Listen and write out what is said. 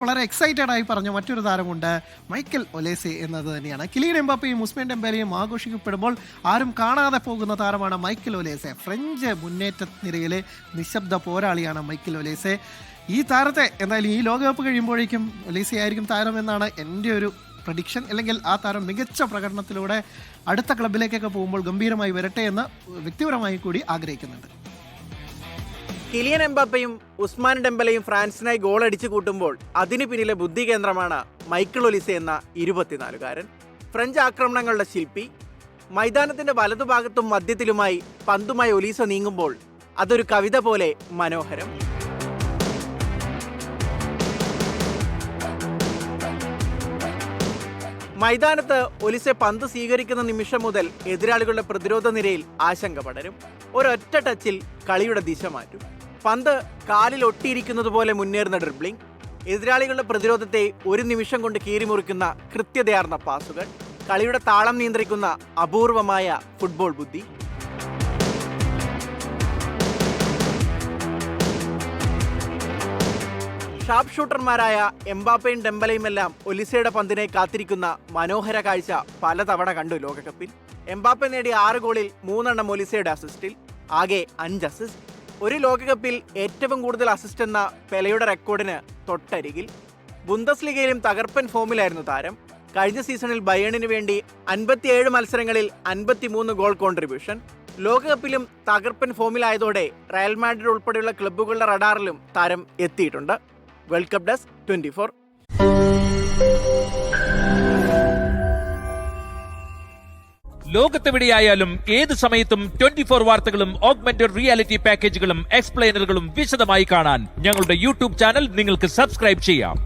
വളരെ എക്സൈറ്റഡ് ആയി പറഞ്ഞ മറ്റൊരു താരമുണ്ട്, മൈക്കൽ ഒലേസെ എന്നത് തന്നെയാണ്. കിലിയൻ എംബാപ്പയും ഉസ്മാൻ ഡെംബേലയും ആഘോഷിക്കപ്പെടുമ്പോൾ ആരും കാണാതെ പോകുന്ന താരമാണ് മൈക്കൽ ഒലേസെ. ഫ്രഞ്ച് മുന്നേറ്റ നിരയിലെ നിശബ്ദ പോരാളിയാണ് മൈക്കൽ ഒലേസെ. ഈ താരത്തെ എന്തായാലും ഈ ലോകകപ്പ് കഴിയുമ്പോഴേക്കും ഒലേസെ ആയിരിക്കും താരമെന്നാണ് എൻ്റെ ഒരു പ്രഡിക്ഷൻ. അല്ലെങ്കിൽ ആ താരം മികച്ച പ്രകടനത്തിലൂടെ അടുത്ത ക്ലബിലേക്കൊക്കെ പോകുമ്പോൾ ഗംഭീരമായി വരട്ടെ എന്ന് വ്യക്തിപരമായി കൂടി ആഗ്രഹിക്കുന്നുണ്ട്. കിലിയൻ എംബാപ്പയും ഉസ്മാൻ ഡെംബലയും ഫ്രാൻസിനായി ഗോൾ അടിച്ചു കൂട്ടുമ്പോൾ അതിന് പിന്നിലെ ബുദ്ധി കേന്ദ്രമാണ് മൈക്കിൾ ഒലിസെ എന്ന 24-കാരൻ. ഫ്രഞ്ച് ആക്രമണങ്ങളുടെ ശില്പി. മൈതാനത്തിന്റെ വലതുഭാഗത്തും മധ്യത്തിലുമായി പന്തുമായി ഒലീസ നീങ്ങുമ്പോൾ അതൊരു കവിത പോലെ മനോഹരം. മൈതാനത്ത് ഒലിസെ പന്ത് സ്വീകരിക്കുന്ന നിമിഷം മുതൽ എതിരാളികളുടെ പ്രതിരോധ നിരയിൽ ആശങ്ക പടരും. ഒരൊറ്റ ടച്ചിൽ കളിയുടെ ദിശ മാറ്റും. പന്ത് കാലിൽ ഒട്ടിയിരിക്കുന്നത് പോലെ മുന്നേറുന്ന ഡ്രിബ്ലിംഗ്, എതിരാളികളുടെ പ്രതിരോധത്തെ ഒരു നിമിഷം കൊണ്ട് കീറിമുറിക്കുന്ന കൃത്യതയാർന്ന പാസുകൾ, കളിയുടെ താളം നിയന്ത്രിക്കുന്ന അപൂർവമായ ഫുട്ബോൾ ബുദ്ധി. ഷാർപ്പ് ഷൂട്ടർമാരായ എംബാപ്പയും ഡെംബലയുമെല്ലാം ഒലിസയുടെ പന്തിനെ കാത്തിരിക്കുന്ന മനോഹര കാഴ്ച പലതവണ കണ്ടു ലോകകപ്പിൽ. എംബാപ്പെ നേടിയ 6 ഗോളിൽ 3 ഒലിസയുടെ അസിസ്റ്റിൽ, ആകെ 5 അസിസ്റ്റ്. ഒരു ലോകകപ്പിൽ ഏറ്റവും കൂടുതൽ അസിസ്റ്റ് എന്ന പെലയുടെ റെക്കോർഡിന് തൊട്ടരികിൽ. ബുണ്ടസ്ലീഗയിലും തകർപ്പൻ ഫോമിലായിരുന്നു താരം. കഴിഞ്ഞ സീസണിൽ ബയേണിന് വേണ്ടി 57 മത്സരങ്ങളിൽ 53 ഗോൾ കോൺട്രിബ്യൂഷൻ. ലോകകപ്പിലും തകർപ്പൻ ഫോമിലായതോടെ റയൽ മാഡ്രിഡ് ഉൾപ്പെടെയുള്ള ക്ലബ്ബുകളുടെ റഡാറിലും താരം എത്തിയിട്ടുണ്ട്. World cup desk 24. ലോകത്തെവിടെയായാലും ഏത് സമയത്തും 24 വാർത്തകളും ഓഗ്മെന്റഡ് റിയാലിറ്റി പാക്കേജുകളും എക്സ്പ്ലെയിനറുകളും വിശദമായി കാണാൻ ഞങ്ങളുടെ യൂട്യൂബ് ചാനൽ നിങ്ങൾക്ക് സബ്സ്ക്രൈബ് ചെയ്യാം.